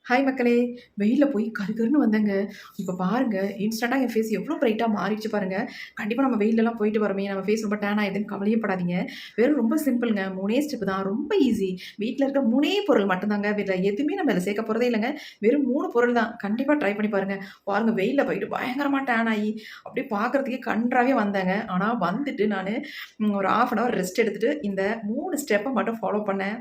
Hi மக்களே! வெயில்ல போய் கருகருன்னு வந்தேங்க. இப்ப பாருங்க, இன்ஸ்டன்ட்டா என் ஃபேஸ் எவ்ளோ பிரைட்டா மாறிடுச்சு பாருங்க. கண்டிப்பா நம்ம வெயில்லலாம் போயிட்டு வரோமே, நம்ம ஃபேஸ் ரொம்ப டேன் ஆயிடுதுன்னு கவலையே படாதீங்க. வெறும் ரொம்ப சிம்பிள்ங்க. 3 ஸ்டெப் தான். ரொம்ப ஈஸி. வீட்ல இருக்க 3 பொருள் மட்டும் தாங்க. வேற எதுவுமே நம்ம இதுல சேர்க்க போறதே இல்லங்க. வெறும் 3 பொருள் தான். கண்டிப்பா ட்ரை பண்ணி பாருங்க. பாருங்க வெயில்ல போயிட்டு பயங்கரமா டேன் ஆயி, அப்படியே பார்க்கறதுக்கே கண்றாவியா வந்தேங்க. ஆனா வந்துட்டு நானு ஒரு 1/2 அன் ஹவர் ரெஸ்ட் எடுத்துட்டு, இந்த 3 ஸ்டெப்ப மட்டும் ஃபாலோ பண்ணேன்.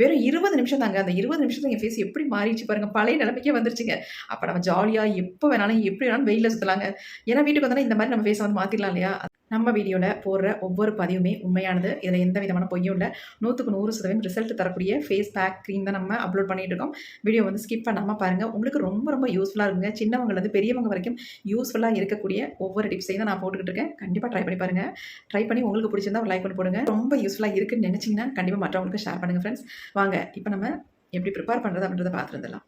வெறும் 20 நிமிஷம் தாங்க. அந்த 20 நிமிஷத்துல என் ஃபேஸ் எப்படி மாறிடுச்சு பாருங்க. பழைய நிலைமைக்கே வந்துருச்சுங்க. அப்ப நம்ம ஜாலியா எப்ப வேணாலும், எப்படி வேணாலும் வெயில்ல சுத்தலாங்க. ஏன்னா வீட்டுக்கு வந்தோனே இந்த மாரி நம்ம ஃபேஸ வந்து மாத்திடலாம் இல்லையா? நம்ம வீடியோல போடுற ஒவ்வொரு பதிவுமே உண்மையானது. இதுல எந்த விதமான பொய்யும் இல்ல. 100க்கு 100% ரிசல்ட் தரக்கூடிய ஃபேஸ் பேக், கிரீம் தான் நம்ம அப்லோட் பண்ணிட்டு இருக்கோம். வீடியோ வந்து ஸ்கிப் பண்ணாம பாருங்க. உங்களுக்கு ரொம்ப ரொம்ப யூஸ்ஃபுல்லா இருக்குங்க. சின்னவங்கலருந்து பெரியவங்க வரைக்கும் யூஸ்ஃபுல்லா இருக்கக்கூடிய ஒவ்வொரு டிப்ஸையும் தான் நான் போட்டுக்கிட்டு இருக்கேன். கண்டிப்பா ட்ரை பண்ணி பாருங்க. ட்ரை பண்ணி உங்களுக்கு பிடிச்சிருந்தா ஒரு லைக் பண்ணி போடுங்க. ரொம்ப யூஸ்ஃபுல்லா இருக்குன்னு நெனச்சீங்கன்னா, கண்டிப்பா மற்றவங்களுக்கு ஷேர் பண்ணுங்க ஃப்ரெண்ட்ஸ். வாங்க இப்ப நம்ம எப்படி ப்ரிப்பேர் பண்றது அப்படின்றத பார்த்துட்டு வந்துடலாம்.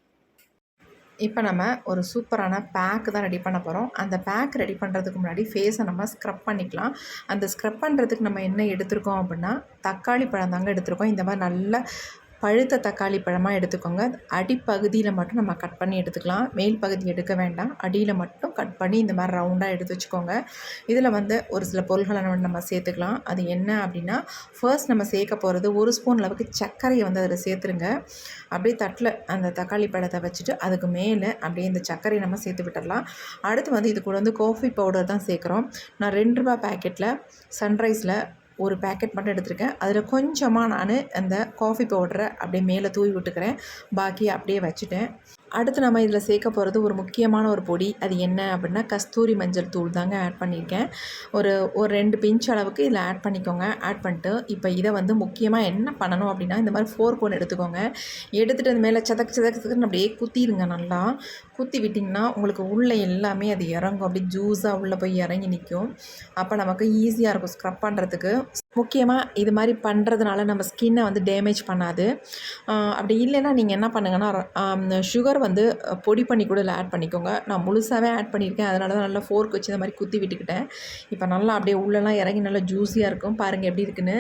இப்போ நம்ம ஒரு சூப்பரான பேக் தான் ரெடி பண்ண போகிறோம். அந்த பேக் ரெடி பண்ணுறதுக்கு முன்னாடி ஃபேஸை நம்ம ஸ்க்ரப் பண்ணிக்கலாம். அந்த ஸ்க்ரப் பண்ணுறதுக்கு நம்ம என்ன எடுத்திருக்கோம் அப்படின்னா, தக்காளி பழம் தாங்க எடுத்திருக்கோம். இந்த மாதிரி நல்ல பழுத்த தக்காளி பழமாக எடுத்துக்கோங்க. அடிப்பகுதியில் மட்டும் நம்ம கட் பண்ணி எடுத்துக்கலாம். மேல் பகுதி எடுக்க வேண்டாம். அடியில் மட்டும் கட் பண்ணி இந்த மாதிரி ரவுண்டாக எடுத்து வச்சுக்கோங்க. இதில் வந்து ஒரு சில பொருள்களை நம்ம சேர்த்துக்கலாம். அது என்ன அப்படின்னா, ஃபர்ஸ்ட் நம்ம சேர்க்க போகிறது 1 ஸ்பூன் அளவுக்கு சர்க்கரையை வந்து அதில் சேர்த்துருங்க. அப்படியே தட்டில் அந்த தக்காளி பழத்தை வச்சுட்டு அதுக்கு மேலே அப்படியே இந்த சர்க்கரையை நம்ம சேர்த்து விட்டுடலாம். அடுத்து வந்து இது கூட வந்து காஃபி பவுடர் தான் சேர்க்குறோம். நான் ₹2 பேக்கெட்டில் சன்ரைஸில் ஒரு பேக்கெட் மட்டும் எடுத்திருக்கேன். அதில் கொஞ்சமாக நான் அந்த காஃபி பவுடரை அப்படியே மேலே தூவி விட்டுக்கிறேன். பாக்கி அப்படியே வச்சுட்டேன். அடுத்து நம்ம இதில் சேர்க்க போகிறது ஒரு முக்கியமான ஒரு பொடி. அது என்ன அப்படின்னா, கஸ்தூரி மஞ்சள் தூள் தாங்க ஆட் பண்ணியிருக்கேன். ஒரு ஒரு 2 பிஞ்ச் அளவுக்கு இதில் ஆட் பண்ணிக்கோங்க. ஆட் பண்ணிட்டு இப்போ இதை வந்து முக்கியமாக என்ன பண்ணணும் அப்படின்னா, இந்த மாதிரி ஃபோர்க் ஒன்று எடுத்துக்கோங்க. எடுத்துகிட்டு அது மேலே சதக்கு சதக்கு சதக்குன்னு அப்படியே குத்திடுங்க. நல்லா குத்தி விட்டிங்கன்னா உங்களுக்கு உள்ளே எல்லாமே அது இறங்கும். அப்படியே ஜூஸாக உள்ளே போய் இறங்கி நிற்கும். அப்போ நமக்கு ஈஸியாக இருக்கும் ஸ்க்ரப் பண்ணுறதுக்கு. முக்கியமாக இது மாதிரி பண்ணுறதுனால நம்ம ஸ்கின்னை வந்து டேமேஜ் பண்ணாது. அப்படி இல்லைன்னா நீங்கள் என்ன பண்ணுங்கன்னா, சுகர் வந்து பொடி பண்ணி கூட இதில் ஆட் பண்ணிக்கோங்க. நான் முழுசாகவே ஆட் பண்ணியிருக்கேன். அதனால தான் நல்லா ஃபோர்க் வச்சு இந்த மாதிரி குத்தி விட்டுக்கிட்டேன். இப்போ நல்லா அப்படியே உள்ளெல்லாம் இறங்கி நல்லா ஜூஸியாக இருக்கும். பாருங்கள் எப்படி இருக்குன்னு.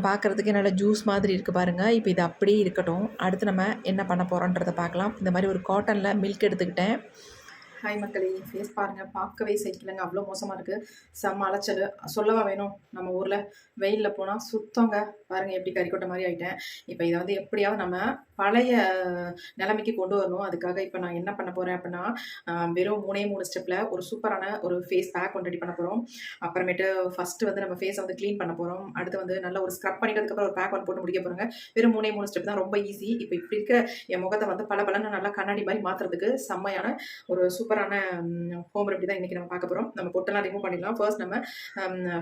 பார்க்குறதுக்கே நல்லா ஜூஸ் மாதிரி இருக்குது பாருங்கள். இப்போ இது அப்படியே இருக்கட்டும். அடுத்து நம்ம என்ன பண்ண போகிறோன்றதை பார்க்கலாம். இந்த மாதிரி ஒரு காட்டனில் மில்க் எடுத்துக்கிட்டேன். ஹாய் மக்களே! ஃபேஸ் பாருங்கள், பார்க்கவே சகிக்கலங்க. அவ்வளோ மோசமாக இருக்குது. செம்ம அலைச்சல். சொல்லவா வேணும்? நம்ம ஊரில் வெயிலில் போனால் சுத்தங்க. பாருங்கள் எப்படி கறிக்கொட்டை மாதிரி ஆகிட்டேன். இப்போ இதை வந்து எப்படியாவது நம்ம பழைய நிலைமைக்கு கொண்டு வரணும். அதுக்காக இப்போ நான் என்ன பண்ண போகிறேன் அப்படின்னா, வெறும் 3 ஸ்டெப்பில் ஒரு சூப்பரான ஒரு ஃபேஸ் பேக் ஒன்று ரெடி பண்ண போகிறோம். அப்புறமேட்டு ஃபஸ்ட்டு வந்து நம்ம ஃபேஸை வந்து க்ளீன் பண்ண போகிறோம். அடுத்து வந்து நல்ல ஒரு ஸ்க்ரப் பண்ணிட்டதுக்கப்புறம் ஒரு பேக் ஒன்று போட்டு முடிக்க போகிறோங்க. வெறும் 3 ஸ்டெப் தான். ரொம்ப ஈஸி. இப்போ இப்படி இருக்க என் முகத்தை வந்து பளபளன்னு நல்லா கண்ணாடி மாதிரி மாற்றுறதுக்கு செம்மையான ஒரு சூப்பரான ஹோம் ரெமெடி தான் இன்றைக்கி நம்ம பார்க்க போகிறோம். நம்ம பொட்டெல்லாம் ரிமூவ் பண்ணிடலாம். ஃபர்ஸ்ட் நம்ம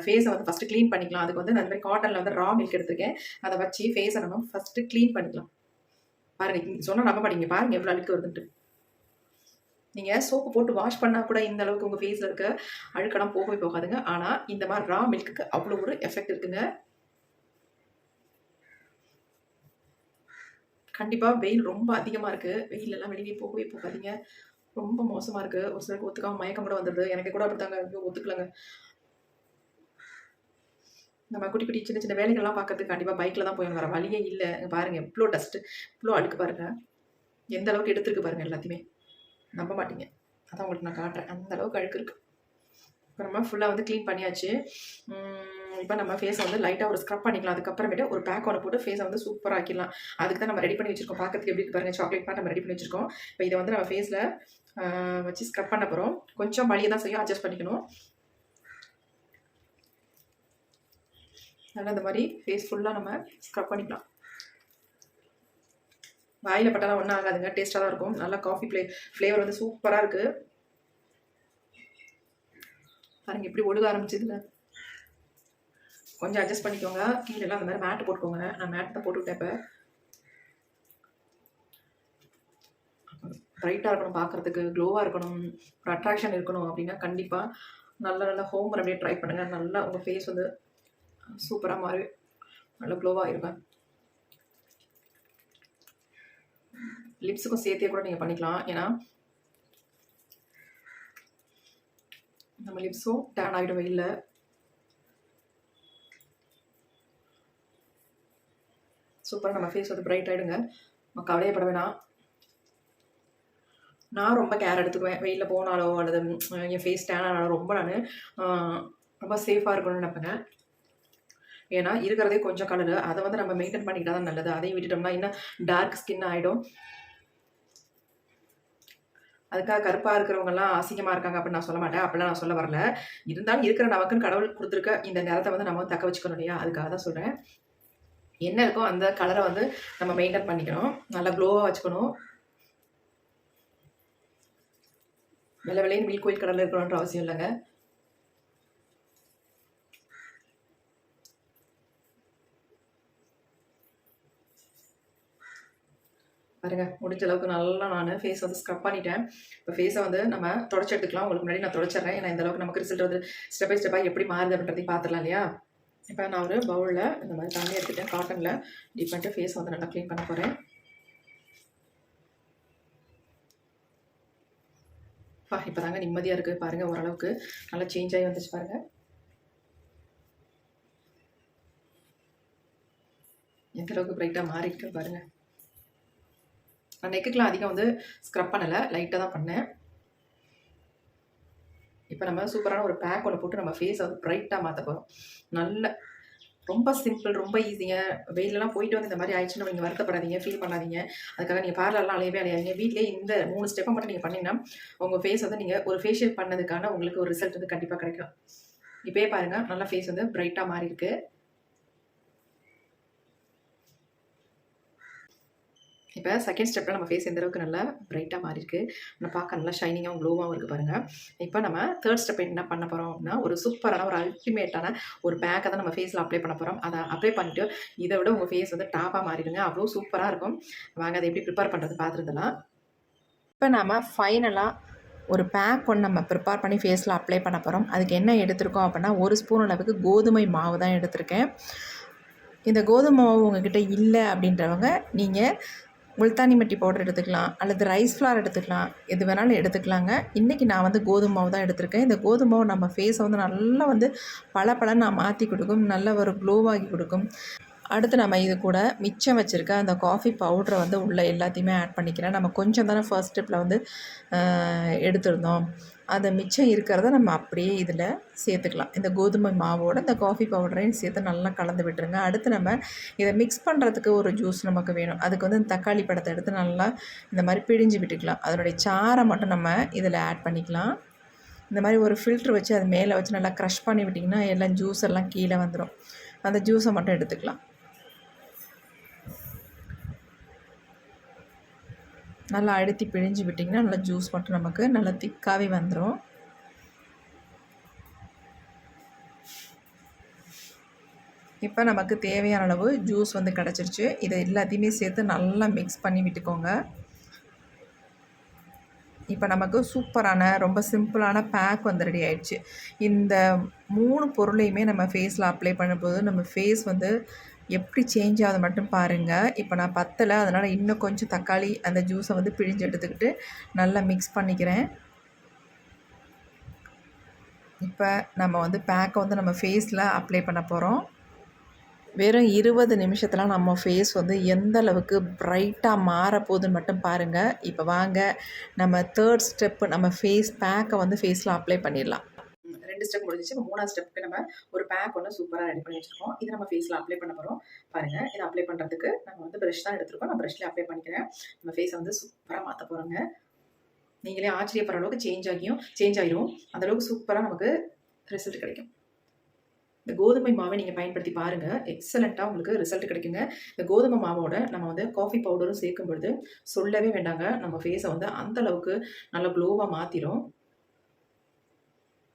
ஃபேஸை வந்து ஃபஸ்ட்டு க்ளீன் பண்ணிக்கலாம். அதுக்கு வந்து நான் இந்த மாதிரி காட்டனில் வந்து ரா மில்க் எடுத்துருக்கேன். அதை வச்சு ஃபேஸை நம்ம ஃபஸ்ட்டு க்ளீன் பண்ணிக்கலாம். பாருங்க, சொன்னா நம்ப மாட்டீங்க. பாருங்க எவ்வளோ அழுக்கு வருதுன்ட்டு. நீங்க சோப்பு போட்டு வாஷ் பண்ணா கூட இந்த அளவுக்கு உங்க ஃபேஸ்ல இருக்க அழுக்கெல்லாம் போகவே போகாதுங்க. ஆனா இந்த மாதிரி ரா மில்க்குக்கு அவ்வளோ ஒரு எஃபெக்ட் இருக்குங்க. கண்டிப்பா வெயில் ரொம்ப அதிகமா இருக்கு. வெயில் எல்லாம் வெளியே போகவே போகாதீங்க. ரொம்ப மோசமா இருக்கு. ஒரு சிலருக்கு ஒத்துக்காம மயக்கம் கூட வந்துடுது. எனக்கு கூட அப்படித்தாங்க. ஐயோ ஒத்துக்கலங்க. நம்ம குட்டி குட்டி சின்ன சின்ன வேலைகள்லாம் பார்க்கறதுக்கு கண்டிப்பா பைக்ல தான் போய் வர வழியே இல்ல. பாருங்க எவ்வளோ டஸ்ட், இவ்வளோ அழுக்கு பாருங்க. எந்த அளவுக்கு எடுத்துருக்கு பாருங்க எல்லாத்தையுமே. நம்ப மாட்டீங்க. அதான் உங்களுக்கு நான் காட்டுறேன். அந்த அளவுக்கு அழுக்கு இருக்கு. அப்புறமா ஃபுல்லாக வந்து க்ளீன் பண்ணியாச்சு. இப்போ நம்ம ஃபேஸை வந்து லைட்டாக ஒரு ஸ்க்ரப் பண்ணிக்கலாம். அதுக்கப்புறமேட்டு ஒரு பேக் ஒன்று போட்டு ஃபேஸை வந்து சூப்பராக ஆக்கிடலாம். அதுக்கு தான் நம்ம ரெடி பண்ணி வச்சிருக்கோம். பார்க்கறதுக்கு எப்படி இருக்கு பாருங்க. சாக்லேட் மாதிரி நம்ம ரெடி பண்ணி வச்சிருக்கோம். இப்போ இதை வந்து நம்ம ஃபேஸில் வச்சு ஸ்க்ரப் பண்ண போகிறோம். கொஞ்சம் வலியை தான் செய்யும். அட்ஜஸ்ட் பண்ணிக்கணும். நல்லா இந்த மாதிரி ஃபேஸ் ஃபுல்லாக நம்ம ஸ்க்ரப் பண்ணிக்கலாம். வாயில் பட்டாலாம் ஒன்றும் ஆகாதுங்க. டேஸ்ட்டாக தான் இருக்கும். நல்லா காஃபி ஃப்ளேவர் வந்து சூப்பராக இருக்குது. பாருங்க எப்படி ஒழுக ஆரம்பிச்சதுல. கொஞ்சம் அட்ஜஸ்ட் பண்ணிக்கோங்க. கீழெல்லாம் அந்த மாதிரி மேட் போட்டுக்கோங்க. நான் மேட் தான் போட்டுவிட்டேன். இப்போ ப்ரைட்டாக இருக்கணும், பார்க்குறதுக்கு க்ளோவாக இருக்கணும், ஒரு அட்ராக்ஷன் இருக்கணும் அப்படின்னா கண்டிப்பாக நல்ல ஹோம் ரெமெடியை ட்ரை பண்ணுங்கள். நல்லா உங்கள் ஃபேஸ் வந்து சூப்பராக மாறி நல்லா க்ளோவாக இருக்கும். லிப்ஸுக்கும் சேர்த்தே கூட நீங்கள் பண்ணிக்கலாம். ஏன்னா நம்ம லிப்ஸும் டேன் ஆகிடும் வெயில்ல. சூப்பராக நம்ம ஃபேஸ் வந்து பிரைட் ஆகிடுங்க. நம்ம கவலையப்பட வேணாம். நான் ரொம்ப கேர் எடுத்துக்குவேன். வெயில்ல போனாலோ அல்லது என் ஃபேஸ் டேன் ஆனாலோ ரொம்ப நானு அ ரொம்ப சேஃபா இருக்கணும்னு நெனைப்பேங்க. ஏன்னா இருக்கிறதே கொஞ்சம் கலரு. அத வந்து நம்ம மெயின்டெயின் பண்ணிக்கிட்டா தான் நல்லது. அதையும் விட்டுட்டோம்னா இன்னும் டார்க் ஸ்கின் ஆயிடும். அதுக்காக கருப்பா இருக்கிறவங்கலாம் அசிங்கமா இருக்காங்க அப்படின்னு நான் சொல்ல மாட்டேன். அப்படிலாம் நான் சொல்ல வரல. இருந்தாலும் இருக்கிற நமக்குன்னு கடவுள் குடுத்துருக்க இந்த நிறத்த வந்து நம்ம வந்து தக்க வச்சுக்கணும் இல்லையா? அதுக்காக தான் சொல்றேன். என்ன இருக்கோ அந்த கலர வந்து நம்ம மெயின்டெயின் பண்ணிக்கணும். நல்லா க்ளோவா வச்சுக்கணும். வெள்ள வெள்ளேன்னு மில்க் ஒயிட் கலர்ல இருக்கணுன்ற அவசியம் இல்லங்க. பாருங்க முடிஞ்ச அளவுக்கு நல்லா நானு ஃபேஸ் வந்து ஸ்க்ரப் பண்ணிட்டேன். இப்போ ஃபேஸ வந்து நம்ம தொடச்சு எடுத்துக்கலாம். உங்களுக்கு முன்னாடி நான் தொடச்சிடுறேன். ஏன்னா இந்த அளவுக்கு நமக்கு ரிசல்ட் வந்து ஸ்டெப் பை ஸ்டெப்பா எப்படி மாறுது அப்படின்றதையும் பார்த்துடலாம் இல்லையா? இப்போ நான் ஒரு பவுல்ல இந்த மாதிரி தண்ணி எடுத்துட்டேன். காட்டன்ல டிப் பண்ணிட்டு ஃபேஸ் வந்து நல்லா க்ளீன் பண்ண போறேன். இப்பதாங்க நிம்மதியா இருக்கு. பாருங்க ஓரளவுக்கு நல்லா சேஞ்ச் ஆகி வந்துச்சு பாருங்க. எந்த அளவுக்கு பிரைட்டா மாறிருக்கு பாருங்க. நான் நெக்குக்குலாம் அதிகம் வந்து ஸ்க்ரப் பண்ணல. லைட்டா தான் பண்ணேன். இப்போ நம்ம சூப்பரான ஒரு பேக் ஒன்று போட்டு நம்ம ஃபேஸை வந்து பிரைட்டாக மாற்ற போகிறோம். நல்ல ரொம்ப சிம்பிள், ரொம்ப ஈஸிங்க. வெயிலெலாம் போயிட்டு வந்து இந்த மாதிரி ஆயிடுச்சுன்னா நீங்கள் வருத்தப்படாதீங்க, ஃபீல் பண்ணாதீங்க. அதுக்காக நீங்கள் பார்லர்லாம் அலையவே அலையாதீங்க. வீட்டிலேயே இந்த 3 ஸ்டெப்பை மட்டும் நீங்கள் பண்ணீங்கன்னா உங்கள் ஃபேஸ் வந்து நீங்கள் ஒரு ஃபேஷியல் பண்ணதுக்கான உங்களுக்கு ஒரு ரிசல்ட் வந்து கண்டிப்பாக கிடைக்கும். இப்போயே பாருங்கள் நல்லா ஃபேஸ் வந்து பிரைட்டாக மாறி இருக்கு. இப்போ செகண்ட் ஸ்டெப்பில் நம்ம ஃபேஸ் எந்த அளவுக்கு நல்லா பிரைட்டாக மாறி இருக்கு. நம்ம பார்க்க நல்லா ஷைனிங்காகவும் க்ளோவாகவும் இருக்குது பாருங்கள். இப்போ நம்ம தேர்ட் ஸ்டெப் என்ன பண்ண போகிறோம் அப்படின்னா, ஒரு சூப்பரான ஒரு அல்டிமேட்டான ஒரு பேக்கை தான் நம்ம ஃபேஸில் அப்ளை பண்ண போகிறோம். அதை அப்ளை பண்ணிட்டு இதை விட உங்கள் ஃபேஸ் வந்து டாப்பாக மாறிடுங்க. அவ்வளோ சூப்பராக இருக்கும். வாங்க அதை எப்படி ப்ரிப்பேர் பண்ணுறது பார்த்துருந்தலாம். இப்போ நம்ம ஃபைனலாக ஒரு பேக் ஒன்று நம்ம ப்ரிப்பேர் பண்ணி ஃபேஸில் அப்ளை பண்ண போகிறோம். அதுக்கு என்ன எடுத்திருக்கோம் அப்படின்னா, 1 ஸ்பூன் அளவுக்கு கோதுமை மாவு தான் எடுத்திருக்கேன். இந்த கோதுமை மாவு உங்ககிட்ட இல்லை அப்படின்றவங்க நீங்கள் முல்தானி மட்டி பவுடர் எடுத்துக்கலாம், அல்லது ரைஸ் ஃப்ளார் எடுத்துக்கலாம். எது வேணாலும் எடுத்துக்கலாங்க. இன்றைக்கி நான் வந்து கோதுமை மாவு தான் எடுத்திருக்கேன். இந்த கோதுமை மாவு நம்ம ஃபேஸை வந்து நல்லா வந்து பளபளன்னு மாற்றி கொடுக்கும். நல்ல ஒரு க்ளோவாகி கொடுக்கும். அடுத்து நம்ம இது கூட மிச்சம் வச்சுருக்க அந்த காஃபி பவுடரை வந்து உள்ளே எல்லாத்தையுமே ஆட் பண்ணிக்கிறேன். நம்ம கொஞ்சம் தானே ஃபர்ஸ்ட் ஸ்டெப்பில் வந்து எடுத்திருந்தோம். அந்த மிச்சம் இருக்கிறத நம்ம அப்படியே இதில் சேர்த்துக்கலாம். இந்த கோதுமை மாவோட இந்த காஃபி பவுடரையும் சேர்த்து நல்லா கலந்து விட்டுருங்க. அடுத்து நம்ம இதை மிக்ஸ் பண்ணுறதுக்கு ஒரு ஜூஸ் நமக்கு வேணும். அதுக்கு வந்து இந்த தக்காளி பழத்தை எடுத்து நல்லா இந்த மாதிரி பிழிஞ்சு விட்டுக்கலாம். அதனுடைய சாறை மட்டும் நம்ம இதில் ஆட் பண்ணிக்கலாம். இந்த மாதிரி ஒரு ஃபில்ட்ரு வச்சு அது மேலே வச்சு நல்லா க்ரஷ் பண்ணி விட்டிங்கன்னா எல்லாம் ஜூஸ் எல்லாம் கீழே வந்துடும். அந்த ஜூஸை மட்டும் எடுத்துக்கலாம். நல்லா அழுத்தி பிழிஞ்சு விட்டிங்கன்னா நல்லா ஜூஸ் மட்டும் நமக்கு நல்லா திக்காகவே வந்துடும். இப்போ நமக்கு தேவையான அளவு ஜூஸ் வந்து கிடச்சிருச்சு. இதை எல்லாத்தையுமே சேர்த்து நல்லா மிக்ஸ் பண்ணி விட்டுக்கோங்க. இப்போ நமக்கு சூப்பரான ரொம்ப சிம்பிளான பேக் வந்து ரெடி ஆயிடுச்சு. இந்த 3 பொருளையுமே நம்ம ஃபேஸில் அப்ளை பண்ணும்போது நம்ம ஃபேஸ் வந்து எப்படி சேஞ்ச் ஆகுது மட்டும் பாருங்கள். இப்போ நான் பத்தலை, அதனால் இன்னும் கொஞ்சம் தக்காளி அந்த ஜூஸை வந்து பிழிஞ்சு எடுத்துக்கிட்டு நல்லா மிக்ஸ் பண்ணிக்கிறேன். இப்போ நம்ம வந்து பேக்கை வந்து நம்ம ஃபேஸில் அப்ளை பண்ண போகிறோம். வெறும் 20 நிமிஷத்தில் நம்ம ஃபேஸ் வந்து எந்த அளவுக்கு பிரைட்டாக மாறப்போகுதுன்னு மட்டும் பாருங்கள். இப்போ வாங்க நம்ம தேர்ட் ஸ்டெப்பு நம்ம ஃபேஸ் பேக்கை வந்து ஃபேஸில் அப்ளை பண்ணிடலாம். 2 ஸ்டெப் முடிஞ்சிச்சு. இப்போ 3ஆவது ஸ்டெப்புக்கு நம்ம ஒரு பேக் ஒன்று சூப்பராக ரெடி பண்ணி வச்சுருக்கோம். இதை நம்ம ஃபேஸில் அப்ளை பண்ண போகிறோம். பாருங்கள், இதை அப்ளை பண்ணுறதுக்கு நம்ம வந்து ப்ரஷ் தான் எடுத்துருக்கோம். நான் ப்ரஷ்லேயே அப்ளை பண்ணிக்கிறேன். நம்ம ஃபேஸை வந்து சூப்பராக மாற்ற போகிறோங்க. நீங்களே ஆச்சரியப்படுற அளவுக்கு சேஞ்ச் ஆகிடும். அந்தளவுக்கு சூப்பராக நமக்கு ரிசல்ட் கிடைக்கும். இந்த கோதுமை மாவை நீங்கள் பயன்படுத்தி பாருங்கள். எக்ஸலண்ட்டாக உங்களுக்கு ரிசல்ட் கிடைக்குங்க. இந்த கோதுமை மாவோட நம்ம வந்து காஃபி பவுடரும் சேர்க்கும் பொழுது சொல்லவே வேண்டாங்க. நம்ம ஃபேஸை வந்து அந்தளவுக்கு நல்லா க்ளோவாக மாற்றிடும்.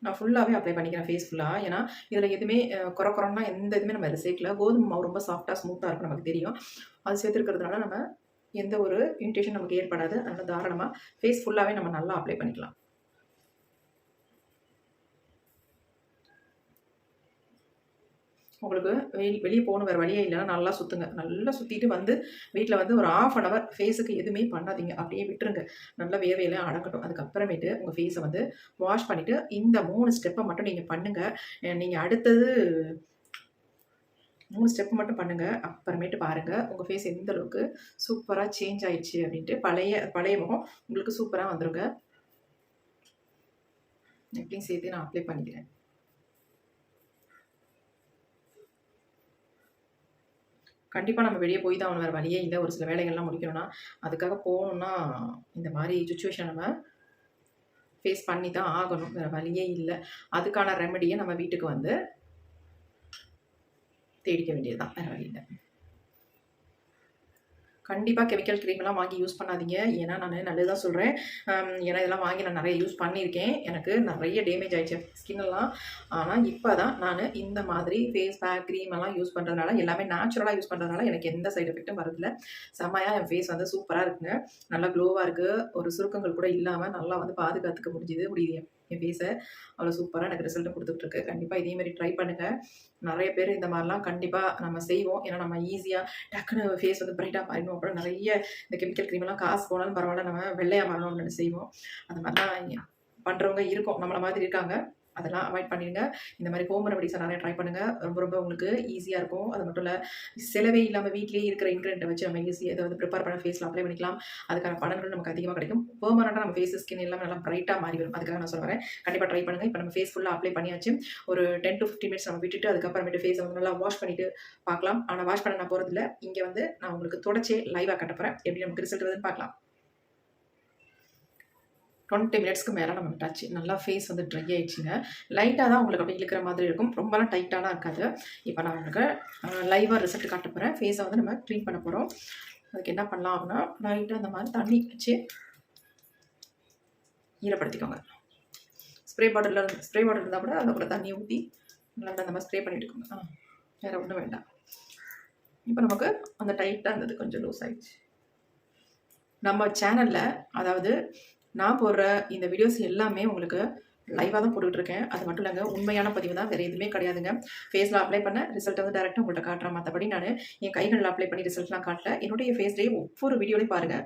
நான் ஃபுல்லாகவே அப்ளை பண்ணிக்கிறேன் ஃபேஸ் ஃபுல்லாக. ஏன்னா இதில் எதுவுமே குறன்னா எந்த இதுவுமே நம்ம இதில் சேர்க்கல. கோதுமை மாவு ரொம்ப சாஃப்டாக ஸ்மூத்தாக இருக்கும், நமக்கு தெரியும். அது சேர்த்துருக்கிறதுனால நம்ம எந்த ஒரு இரிட்டேஷன் நமக்கு ஏற்படாது. அதனால் தாராளமாக ஃபேஸ் ஃபுல்லாகவே நம்ம நல்லா அப்ளை பண்ணிக்கலாம். உங்களுக்கு வெளியே போகணும் வேறு வழியே இல்லைன்னா நல்லா சுற்றுங்க. நல்லா சுற்றிட்டு வந்து வீட்டில் வந்து ஒரு 1/2 அன் ஹவர் ஃபேஸுக்கு எதுவுமே பண்ணாதீங்க. அப்படியே விட்டுருங்க. நல்லா வேர்வையெல்லாம் அடங்கட்டும். அதுக்கப்புறமேட்டு உங்கள் ஃபேஸை வந்து வாஷ் பண்ணிவிட்டு இந்த 3 ஸ்டெப்பை மட்டும் நீங்கள் பண்ணுங்கள். நீங்கள் அடுத்தது 3 ஸ்டெப் மட்டும் பண்ணுங்க. அப்புறமேட்டு பாருங்க, உங்க ஃபேஸ் எந்த அளவுக்கு சூப்பரா சேஞ்ச் ஆயிடுச்சு அப்படின்ட்டு. பழைய பழைய முகம் உங்களுக்கு சூப்பரா வந்துருங்க. எப்படியும் சேர்த்து நான் அப்ளை பண்ணிக்கிறேன். கண்டிப்பா நம்ம வெளிய போய் தான் ஆகணும். வேற வழியே இல்ல. ஒரு சில வேலைகள்லாம் முடிக்கணும்னா, அதுக்காக போகணும்னா, இந்த மாரி சிச்சுவேஷன் நம்ம ஃபேஸ் பண்ணி தான் ஆகணும். வேற வழியே இல்ல. அதுக்கான ரெமெடிய நம்ம வீட்டுக்கு வந்து தேடிக்க வேண்டியது தான். வேற வழி இல்ல. கண்டிப்பா கெமிக்கல் கிரீம்லாம் வாங்கி யூஸ் பண்ணாதீங்க. ஏன்னா, நானு நல்லது தான் சொல்றேன். ஏன்னா இதெல்லாம் வாங்கி நான் நெறைய யூஸ் பண்ணியிருக்கேன். எனக்கு நெறைய டேமேஜ் ஆயிடுச்சு ஸ்கின் எல்லாம். ஆனா, இப்ப தான் நானு இந்த மாதிரி ஃபேஸ் பேக், கிரீம் எல்லாம் யூஸ் பண்றதுனால, எல்லாமே நேச்சுரலா யூஸ் பண்றதுனால எனக்கு எந்த சைட் எஃபெக்ட்டும் வரதில்ல. செம்மையா என் ஃபேஸ் வந்து சூப்பரா இருக்குங்க. நல்லா க்ளோவா இருக்கு. ஒரு சுருக்கங்கள் கூட இல்லாம நல்லா வந்து பாதுகாத்துக்க முடியுது என் ஃபேஸ. அவ்வளோ சூப்பரா எனக்கு ரிசல்ட் குடுத்துட்டு இருக்கு. கண்டிப்பா இதே மாரி ட்ரை பண்ணுங்க. நெறைய பேர் இந்த மாரிலாம் கண்டிப்பா நம்ம செய்வோம். ஏன்னா, நம்ம ஈஸியா டக்குனு ஃபேஸ் வந்து பிரைட்டா மாறிடணும். அப்புறம் நெறைய இந்த கெமிக்கல் கிரீம்லாம் காசு போனாலும் பரவால்ல, நம்ம வெள்ளையா மாறணும்னு செய்வோம். அந்த மாரிலாம் பண்றவங்க இருக்கோம். நம்மள மாதிரி இருக்காங்க. அதெல்லாம் அவாய்ட் பண்ணிடுங்க. இந்த மாரி ஹோம் ரெமெடிஸ நெறைய ட்ரை பண்ணுங்க. ரொம்ப ரொம்ப உங்களுக்கு ஈஸியா இருக்கும். அது மட்டும் இல்ல, செலவே இல்லாம வீட்லயே இருக்கிற இன்கிரிடியன்ட்ட வச்சு நம்ம ஈஸியா இத வந்து ப்ரிப்பேர் பண்ண ஃபேஸ்ல அப்ளை பண்ணிக்கலாம். அதுக்கான பலன்கள் நமக்கு அதிகமா கிடைக்கும். பெர்மனன்ட்டா நம்ம ஃபேஸ், ஸ்கின் எல்லாமே நல்லா பிரைட்டா மாறி வரும். அதுக்காக நான் சொல்ல வரேன். கண்டிப்பா ட்ரை பண்ணுங்க. இப்ப நம்ம ஃபேஸ் ஃபுல்லா அப்ளை பண்ணியாச்சு. ஒரு 10 to 15 மினிட்ஸ் நம்ம விட்டுட்டு அதுக்கப்புறமேட்டு ஃபேஸ வந்து நல்லா வாஷ் பண்ணிட்டு பார்க்கலாம். ஆனா வாஷ் பண்ண நான் போறதில்ல. இங்க வந்து நான் உங்களுக்கு தொடச்சே லைவா காட்டப் போறேன். எப்படி நமக்கு ரிசல்ட் வருதுன்னு பார்க்கலாம். 20 மினிட்ஸ்க்கு மேல நம்ம விட்டாச்சு. நல்லா ஃபேஸ் வந்து ட்ரை ஆயிடுச்சுங்க. லைட்டா தான் உங்களுக்கு அப்படியே இழுக்கிற மாதிரி இருக்கும். ரொம்பலாம் டைட்டாலாம் இருக்காது. இப்ப நான் உங்களுக்கு லைவா ரிசல்ட் காட்டப் போறேன். ஃபேஸ வந்து நம்ம கிளீன் பண்ண போறோம். அதுக்கு என்ன பண்ணலாம் அப்படின்னா, லைட்டா இந்த மாதிரி தண்ணி வச்சு ஈரப்படுத்திக்கோங்க. ஸ்ப்ரே பாட்டில் இருந்தா கூட அதில கூட தண்ணிய ஊத்தி நல்லா அந்த மாதிரி ஸ்ப்ரே பண்ணி விட்டுக்கோங்க. வேற ஒண்ணும் வேண்டாம். இப்ப நமக்கு அந்த டைட்டா இருந்தது கொஞ்சம் லூஸ் ஆயிடுச்சு. நம்ம சேனல்ல அதாவது நான் போடுற இந்த வீடியோஸ் எல்லாமே உங்களுக்கு லைவா தான் போட்டுட்டு இருக்கேன். அது மட்டும் இல்லங்க, உண்மையான பதிவு தான். வேற எதுவுமே கிடையாதுங்க. ஃபேஸ்ல அப்ளை பண்ண ரிசல்ட் வந்து டைரக்ட்டா உங்கள்ட்ட காட்டுறேன். மத்தபடி நானு என் கைகள்ல அப்ளை பண்ணி ரிசல்ட்லாம் காட்டல. என்னுடைய ஃபேஸ்லயே ஒவ்வொரு வீடியோலயும் பாருங்க.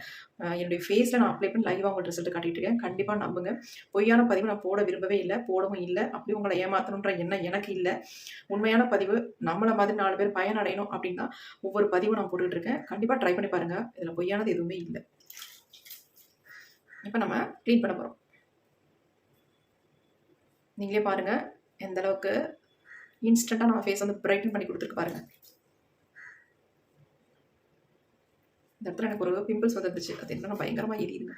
என்னுடைய ஃபேஸ்ல நான் அப்ளை பண்ணி லைவா உங்களுக்கு ரிசல்ட் காட்டிட்டு இருக்கேன். கண்டிப்பா நம்புங்க. பொய்யான பதிவு நான் போட விரும்பவே இல்ல. போடவும் இல்ல. அப்படி உங்கள ஏமாத்தணுன்ற எண்ணம் எனக்கு இல்ல. உண்மையான பதிவு நம்மள மாதிரி 4 பேர் பயனடையணும் அப்படின்னா ஒவ்வொரு பதிவும் நான் போட்டுட்டு இருக்கேன். கண்டிப்பா ட்ரை பண்ணி பாருங்க. இதுல பொய்யானது எதுவுமே இல்ல. இப்ப நம்ம கிளீன் பண்ண போறோம். நீங்களே பாருங்க எந்த அளவுக்கு இன்ஸ்டன்ட்டா நம்ம ஃபேஸ் வந்து பிரைட்டன் பண்ணி குடுத்துருக்கு பாருங்க. இந்த இடத்துல எனக்கு ஒரு பிம்பிள்ஸ் வந்துருந்துச்சு. அது என்னன்னா பயங்கரமா எரியுதுங்க.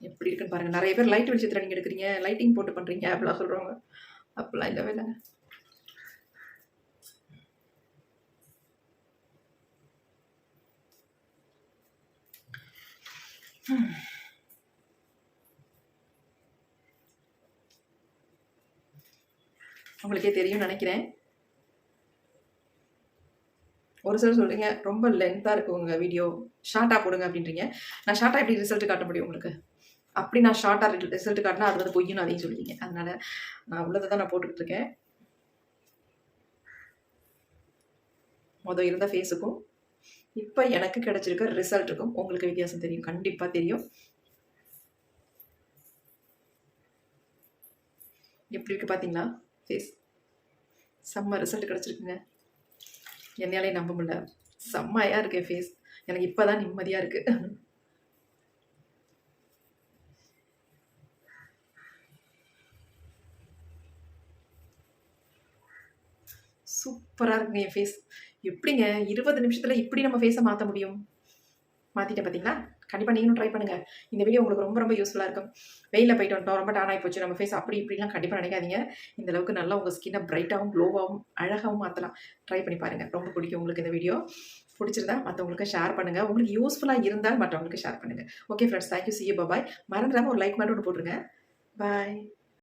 எப்படி இருக்குன்னு பாருங்க. நெறைய பேர் லைட் வெளிச்சத்துல நீங்க எடுக்குறீங்க, லைட்டிங் போட்டு பண்றீங்க அப்படிலாம் சொல்றவங்க. அப்படிலாம் இல்லவே இல்லங்க. உங்களுக்கே தெரியும்னு நெனைக்கிறேன். ஒரு சிலர் சொல்றீங்க, ரொம்ப லென்த்தா இருக்கு உங்க வீடியோ. ஷார்ட்டா போடுங்க அப்படின்றீங்க. நான் ஷார்ட்டா எப்படி ரிசல்ட் காட்ட முடியும் உங்களுக்கு? அப்படி நான் ஷார்ட்டா ரிசல்ட் காட்டினா அது வந்து பொய்ன்னு அதையும் சொல்லுவீங்க. அதனால நான் உள்ளத தான் நான் போட்டுக்கிட்டு இருக்கேன். இருந்த ஃபேஸுக்கும், இப்ப எனக்கு கிடைச்சிருக்க ரிசல்ட்டுக்கும் உங்களுக்கு வித்தியாசம் தெரியும். கண்டிப்பா தெரியும். எப்படி இருக்கு பார்த்தீங்களா? ஃபேஸ் செம்ம ரிசல்ட் கிடைச்சிருக்குங்க. என்னாலயே நம்ப முடியல. செம்மையா இருக்கு என் ஃபேஸ். எனக்கு இப்ப தான் நிம்மதியா இருக்கு. சூப்பரா இருக்குங்க என் ஃபேஸ். எப்படிங்க 20 நிமிஷத்துல இப்படி நம்ம ஃபேஸ மாத்த முடியும்? மாத்திட்டேன் பார்த்தீங்களா? கண்டிப்பா நீங்களும் ட்ரை பண்ணுங்க. இந்த வீடியோ உங்களுக்கு ரொம்ப ரொம்ப யூஸ்ஃபுல்லா இருக்கும். வெயில்ல போயிட்டு வந்துட்டோம், ரொம்ப டேன் ஆயி போச்சு, நம்ம ஃபேஸ் அப்படி இப்படிலாம் கண்டிப்பா நினைக்காதீங்க. இந்த அளவுக்கு நல்லா உங்க ஸ்கின்ன பிரைட்டாவும், க்ளோவாவும், அழகாவும் மாத்தலாம். ட்ரை பண்ணி பாருங்க. ரொம்ப பிடிக்கும் உங்களுக்கு இந்த வீடியோ. பிடிச்சிருந்தா மத்தவங்களுக்கு ஷேர் பண்ணுங்க. உங்களுக்கு யூஸ்ஃபுல்லா இருந்தால் மற்றவங்களுக்கு ஷேர் பண்ணுங்க. Okay friends, thank you. See you. Bye bye. மறந்துடாம ஒரு லைக் மட்டும் ஒண்ணு போட்டுருங்க. பாய்.